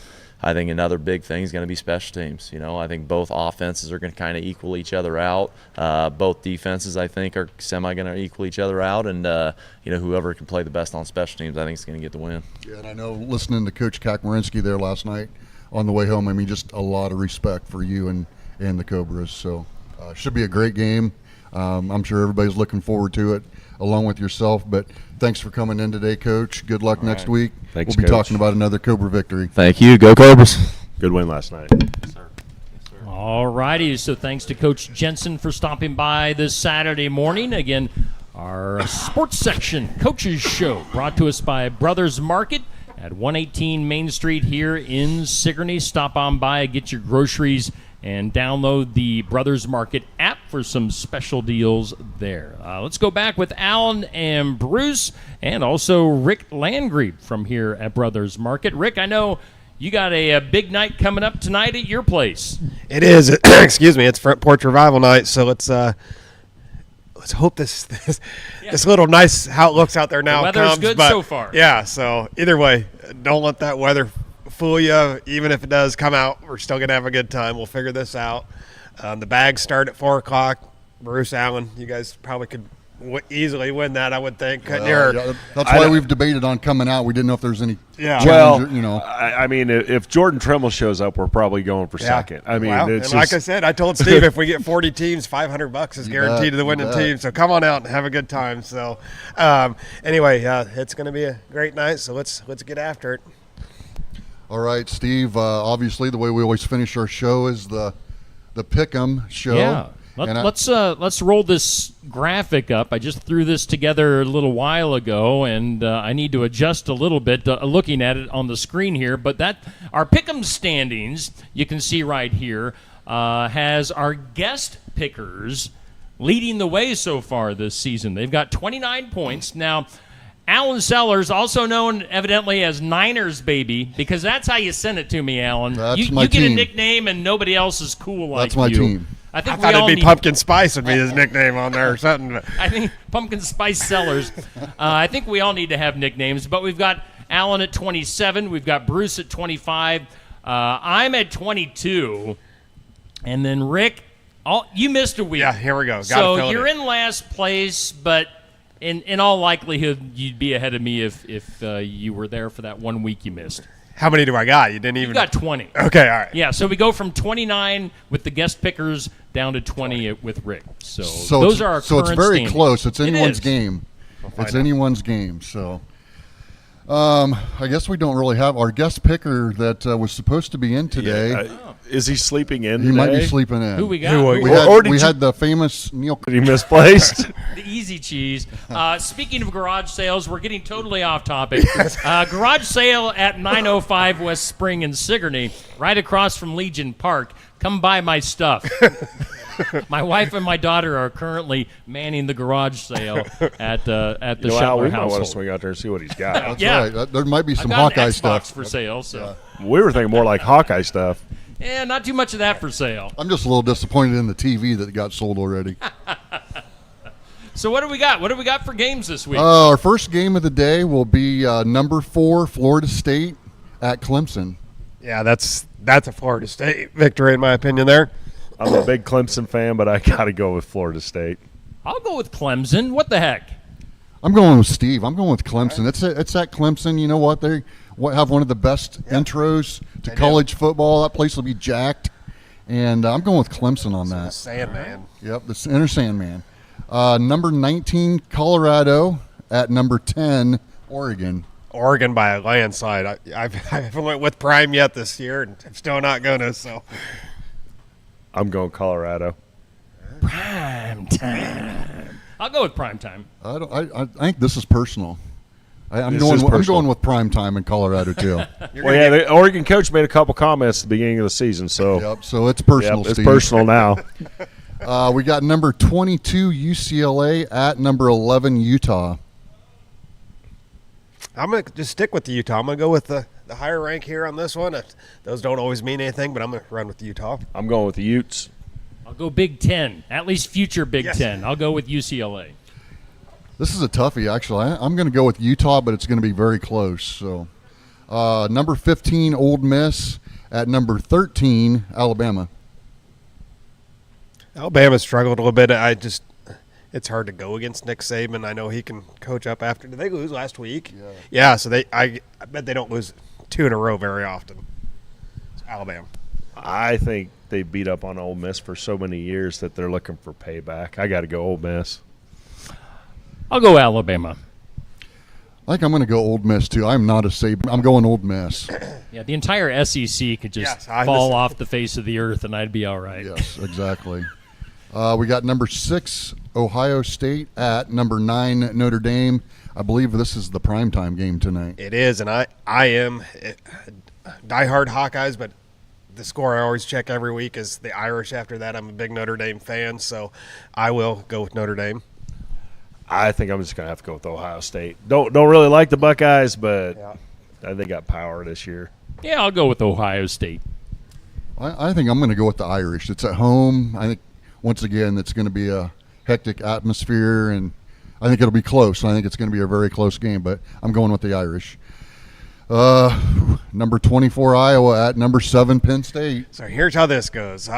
I think another big thing is going to be special teams. I think both offenses are going to kind of equal each other out. Both defenses, I think, are going to equal each other out. And, whoever can play the best on special teams, I think is going to get the win. Yeah, and I know listening to Coach Kakmarinsky there last night on the way home, I mean, just a lot of respect for you and the Cobras. So should be a great game. I'm sure everybody's looking forward to it, along with yourself. But thanks for coming in today, Coach. Good luck next week. Thanks, we'll be Coach. talking about another Cobra victory. Thank you. Go Cobras. Good win last night. All righty. So thanks to Coach Jensen for stopping by this Saturday morning. Again, our sports section coaches show brought to us by Brothers Market at 118 Main Street here in Sigourney. Stop on by, get your groceries, and download the Brothers Market app for some special deals there. Let's go back with Alan and Bruce and also Rick Landgrebe from here at Brothers Market. Rick, I know you got a big night coming up tonight at your place. It is. Excuse me. It's Front Porch Revival night, so let's hope this little nice how it looks out there now The weather's comes. good but so far. Yeah. So either way, don't let that weather fool you. Even if it does come out, we're still gonna have a good time. We'll figure this out. The bags start at 4:00. Bruce, Allen, you guys probably could easily win that, I would think. Yeah, that's why we've debated on coming out. We didn't know if there's any Yeah. challenge, Well, I mean, if Jordan Trimmel shows up, we're probably going for second. I mean, Well, it's and like just, I said, I told Steve if we get 40 teams, $500 is guaranteed to the winning team. So come on out and have a good time. So anyway, it's going to be a great night. So let's get after it. All right, Steve. Obviously, the way we always finish our show is the Pick'em show. Yeah. Let's roll this graphic up. I just threw this together a little while ago, and I need to adjust a little bit looking at it on the screen here. But our Pick'em standings, you can see right here, has our guest pickers leading the way so far this season. They've got 29 points. Now, Alan Sellers, also known evidently as Niners Baby, because that's how you sent it to me, Alan. That's my you get a team. nickname and nobody else is cool like That's my you. team. I think I we thought all it'd be need Pumpkin Spice would be his nickname on there or something. I think Pumpkin Spice Sellers. I think we all need to have nicknames, but we've got Alan at 27. We've got Bruce at 25. I'm at 22. And then Rick, you missed a week. Yeah, here we go. Gotta So fill it you're in. in last place, but in all likelihood, you'd be ahead of me if you were there for that 1 week you missed. How many do I got? You didn't even. You got 20. Okay, all right. Yeah, so we go from 29 with the guest pickers down to 20 with Rick. So So those it's, are our so it's current very standings. close. It's It anyone's is. game. It's anyone's game. So, I guess we don't really have our guest picker that was supposed to be in today. is he sleeping in He today? might be sleeping in. Who we got? Who We Or- had, or did we you- had the famous Neil. He misplaced. The easy cheese. Speaking of garage sales, we're getting totally off topic. Garage sale at 905 West Spring in Sigourney, right across from Legion Park. Come buy my stuff. My wife and my daughter are currently manning the garage sale at the You know, Al, Shetler we might want to household. swing out there and see what he's got. That's Yeah. right. There might be I've some got an Hawkeye Xbox stuff. for sale, so We were thinking more like Hawkeye stuff. yeah, not too much of that for sale. I'm just a little disappointed in the TV that got sold already. So what do we got? What do we got for games this week? Our first game of the day will be number 4 Florida State at Clemson. Yeah, that's a Florida State victory in my opinion there. I'm a big Clemson fan, but I got to go with Florida State. I'll go with Clemson. What the heck? I'm going with Steve. I'm going with Clemson. It's at Clemson. You know what? have one of the best intros to college football. That place will be jacked. And I'm going with Clemson on that. Sandman. Yep, the Inner Sandman. Number 19, Colorado. At number 10, Oregon. Oregon by a landslide. I haven't went with Prime yet this year, and I'm still not going to. So I'm going Colorado. Prime time. I'll go with prime time. I think this is personal. I'm This is personal. going with prime time in Colorado too. Well, yeah, the Oregon coach made a couple comments at the beginning of the season, so Yep. So it's personal. yep, it's Steve. personal now. We got number 22 UCLA at number 11 Utah. I'm going to just stick with the Utah. I'm going to go with the higher rank here on this one. Those don't always mean anything, but I'm going to run with Utah. I'm going with the Utes. I'll go Big Ten, at least future Big Yes. Ten. I'll go with UCLA. This is a toughie, actually. I'm going to go with Utah, but it's going to be very close. So, number 15 Ole Miss at number 13 Alabama. Alabama struggled a little bit. It's hard to go against Nick Saban. I know he can coach up after. Did they lose last week? Yeah. So I bet they don't lose 2 in a row very often. It's Alabama. I think they beat up on Ole Miss for so many years that they're looking for payback. I got to go Ole Miss. I'll go Alabama. I think I'm going to go Ole Miss too. I'm not a Saban. I'm going Ole Miss. Yeah, the entire SEC could just Yes, I fall just- off the face of the earth, and I'd be all right. Yes, exactly. We got number 6 Ohio State at number 9 Notre Dame. I believe this is the primetime game tonight. It is, and I am diehard Hawkeyes, but the score I always check every week is the Irish. After that, I'm a big Notre Dame fan, so I will go with Notre Dame. I think I'm just going to have to go with Ohio State. Don't really like the Buckeyes, but they got power this year. Yeah, I'll go with Ohio State. I think I'm going to go with the Irish. It's at home. I think, once again, it's going to be a hectic atmosphere, and I think it'll be close. I think it's going to be a very close game, but I'm going with the Irish. Number 24 Iowa at number 7 Penn State. So here's how this goes.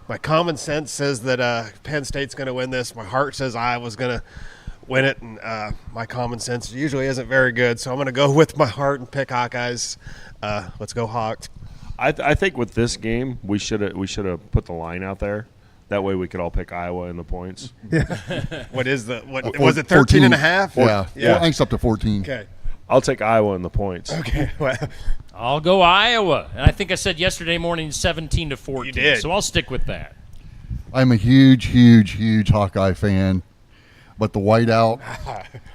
My common sense says that Penn State's going to win this. My heart says Iowa's going to win it, and my common sense usually isn't very good. So I'm going to go with my heart and pick Hawkeyes. Let's go Hawks. I think with this game, we should have put the line out there. That way we could all pick Iowa in the points. What was it, 13 and a half? Yeah. Yeah. I think it's up to 14. Okay. I'll take Iowa in the points. Okay. Well, I'll go Iowa. And I think I said yesterday morning 17-14. You did. So I'll stick with that. I'm a huge, huge, huge Hawkeye fan, but the whiteout,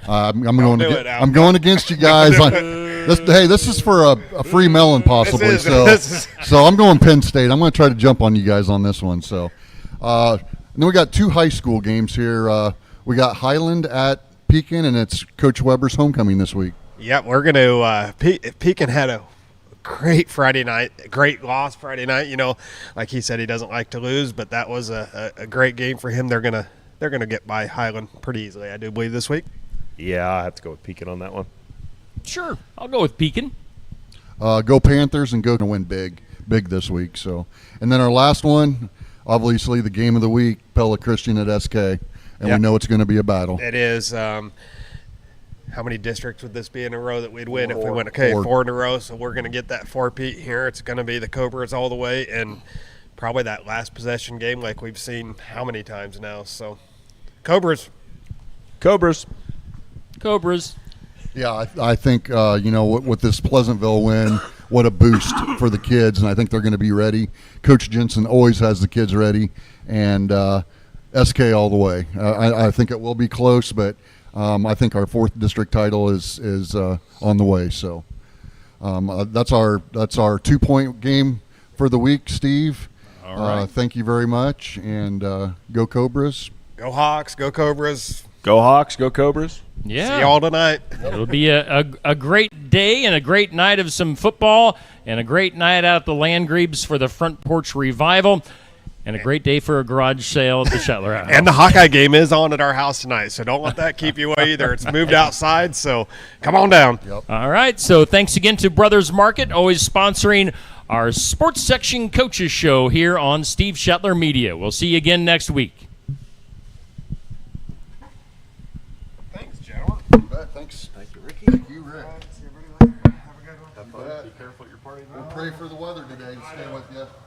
I'm going against you guys. This is for a free melon possibly. So I'm going Penn State. I'm going to try to jump on you guys on this one. So and then we got 2 high school games here. We got Highland at Pekin, and it's Coach Weber's homecoming this week. yeah, we're going to Pekin had a great Friday night, great loss Friday night. You know, like he said, he doesn't like to lose, but that was a great game for him. They're gonna get by Highland pretty easily, I do believe, this week. Yeah, I have to go with Pekin on that one. Sure. I'll go with Pekin. Go Panthers and go to win big this week. So, and then our last one, obviously the game of the week, Pella Christian at SK, and we know it's going to be a battle. It is. How many districts would this be in a row that we'd win if we went? Four. 4 in a row. So we're going to get that 4-peat here. It's going to be the Cobras all the way, and probably that last possession game like we've seen how many times now. So Cobras. Cobras. Yeah, I think with this Pleasantville win, what a boost for the kids, and I think they're going to be ready. Coach Jensen always has the kids ready, and SK all the way. I think it will be close, but I think our 4th district title is on the way. So that's our 2-point game for the week, Steve. All right. Thank you very much, and go Cobras. Go Hawks. Go Cobras. Go Hawks. Go Cobras. Yeah. See y'all tonight. It'll be a great day and a great night of some football and a great night out at the Landgreaves for the Front Porch Revival and a great day for a garage sale at the Shetler House. And the Hawkeye game is on at our house tonight, so don't let that keep you away either. It's moved outside, so come on down. All right, so thanks again to Brothers Market, always sponsoring our Sports Section Coaches Show here on Steve Shetler Media. We'll see you again next week. Thanks, gentlemen. Thanks. Thank you, Ricky. Thank you, Rick. Have a good one. Be careful at your party. We'll pray for the weather today to stay with you.